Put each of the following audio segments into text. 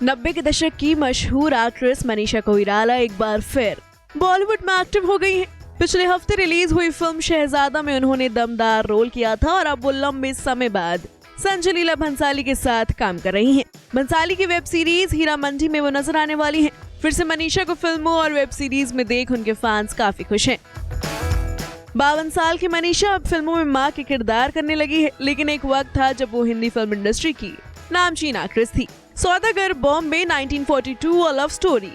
90 के दशक की मशहूर एक्ट्रेस मनीषा कोइराला एक बार फिर बॉलीवुड में एक्टिव हो गई हैं। पिछले हफ्ते रिलीज हुई फिल्म शहजादा में उन्होंने दमदार रोल किया था और अब वो लंबे समय बाद संजय लीला भंसाली के साथ काम कर रही हैं। भंसाली की वेब सीरीज हीरा मंडी में वो नजर आने वाली हैं। फिर से मनीषा को फिल्मों और वेब सीरीज में देख उनके फैंस काफी खुश हैं। 52 साल की मनीषा अब फिल्मों में मां के किरदार करने लगी है, लेकिन एक वक्त था जब वो हिंदी फिल्म इंडस्ट्री की नामचीन एक्ट्रेस थी। सौदागर, बॉम्बे, 1942 और लव स्टोरी,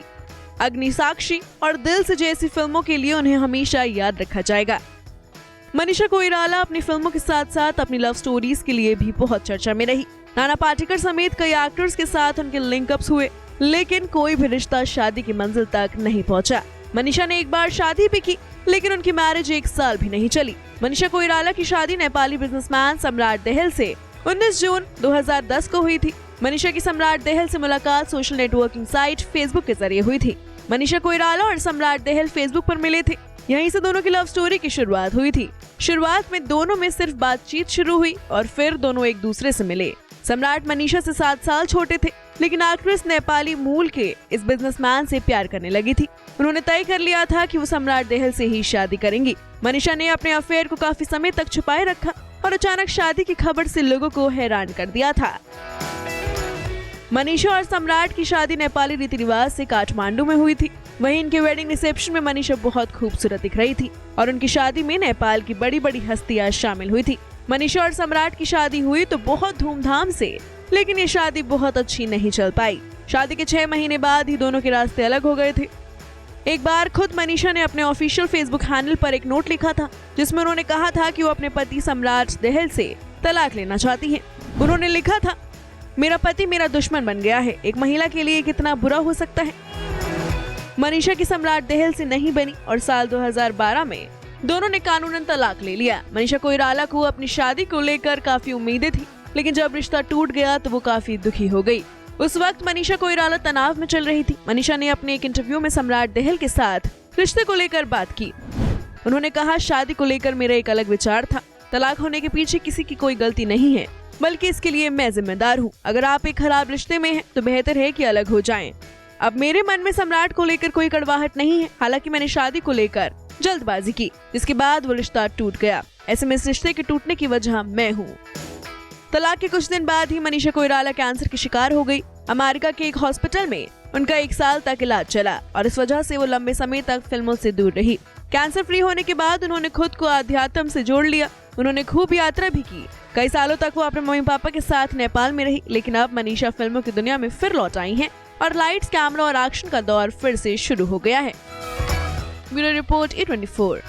अग्निसाक्षी और दिल से जैसी फिल्मों के लिए उन्हें हमेशा याद रखा जाएगा। मनीषा कोइराला अपनी फिल्मों के साथ साथ अपनी लव स्टोरीज के लिए भी बहुत चर्चा में रही। नाना पाटेकर समेत कई एक्टर्स के साथ उनके लिंकअप्स हुए, लेकिन कोई भी रिश्ता शादी की मंजिल तक नहीं पहुंचा। मनीषा ने एक बार शादी भी की, लेकिन उनकी मैरिज 1 साल भी नहीं चली। मनीषा कोइराला की शादी नेपाली बिजनेसमैन सम्राट देहल से 19 जून 2010 को हुई थी। मनीषा की सम्राट देहल से मुलाकात सोशल नेटवर्किंग साइट फेसबुक के जरिए हुई थी। मनीषा कोइराला और सम्राट देहल फेसबुक पर मिले थे। यहीं से दोनों की लव स्टोरी की शुरुआत हुई थी। शुरुआत में दोनों में सिर्फ बातचीत शुरू हुई और फिर दोनों एक दूसरे से मिले। सम्राट मनीषा से 7 साल छोटे थे, लेकिन एक्ट्रेस नेपाली मूल के इस बिजनेसमैन से प्यार करने लगी थी। उन्होंने तय कर लिया था कि वो सम्राट देहल से ही शादी करेंगी। मनीषा ने अपने अफेयर को काफी समय तक छुपाए रखा और अचानक शादी की खबर से लोगों को हैरान कर दिया था। मनीषा और सम्राट की शादी नेपाली रीति रिवाज से काठमांडू में हुई थी। वहीं इनके वेडिंग रिसेप्शन में मनीषा बहुत खूबसूरत दिख रही थी और उनकी शादी में नेपाल की बड़ी बड़ी हस्तियां शामिल हुई थी। मनीषा और सम्राट की शादी हुई तो बहुत धूमधाम से, लेकिन ये शादी बहुत अच्छी नहीं चल पाई। शादी के 6 महीने बाद ही दोनों के रास्ते अलग हो गए थे। एक बार खुद मनीषा ने अपने ऑफिशियल फेसबुक हैंडल पर एक नोट लिखा था, जिसमें उन्होंने कहा था कि वो अपने पति सम्राट देहल से तलाक लेना चाहती हैं। उन्होंने लिखा था, मेरा पति मेरा दुश्मन बन गया है। एक महिला के लिए कितना बुरा हो सकता है। मनीषा की सम्राट देहल से नहीं बनी और साल 2012 में दोनों ने कानूनन तलाक ले लिया। मनीषा कोइराला को अपनी शादी को लेकर काफी उम्मीदें थी, लेकिन जब रिश्ता टूट गया तो वो काफी दुखी हो गई। उस वक्त मनीषा कोइराला तनाव में चल रही थी। मनीषा ने अपने एक इंटरव्यू में सम्राट देहल के साथ रिश्ते को लेकर बात की। उन्होंने कहा, शादी को लेकर मेरा एक अलग विचार था। तलाक होने के पीछे किसी की कोई गलती नहीं है, बल्कि इसके लिए मैं जिम्मेदार हूँ। अगर आप एक खराब रिश्ते में हैं, तो बेहतर है कि अलग हो जाएं। अब मेरे मन में सम्राट को लेकर कोई कड़वाहट नहीं है। हालांकि मैंने शादी को लेकर जल्दबाजी की, जिसके बाद वो रिश्ता टूट गया। ऐसे में इस रिश्ते के टूटने की वजह मैं हूँ। तलाक के कुछ दिन बाद ही मनीषा कोइराला कैंसर की शिकार हो गई। अमेरिका के एक हॉस्पिटल में उनका 1 साल तक इलाज चला और इस वजह से वो लंबे समय तक फिल्मों से दूर रही। कैंसर फ्री होने के बाद उन्होंने खुद को आध्यात्म से जोड़ लिया। उन्होंने खूब यात्रा भी की। कई सालों तक वो अपने मम्मी पापा के साथ नेपाल में रही, लेकिन अब मनीषा फिल्मों की दुनिया में फिर लौट आई हैं और लाइट्स, कैमरा और एक्शन का दौर फिर से शुरू हो गया है। Bureau report, E24।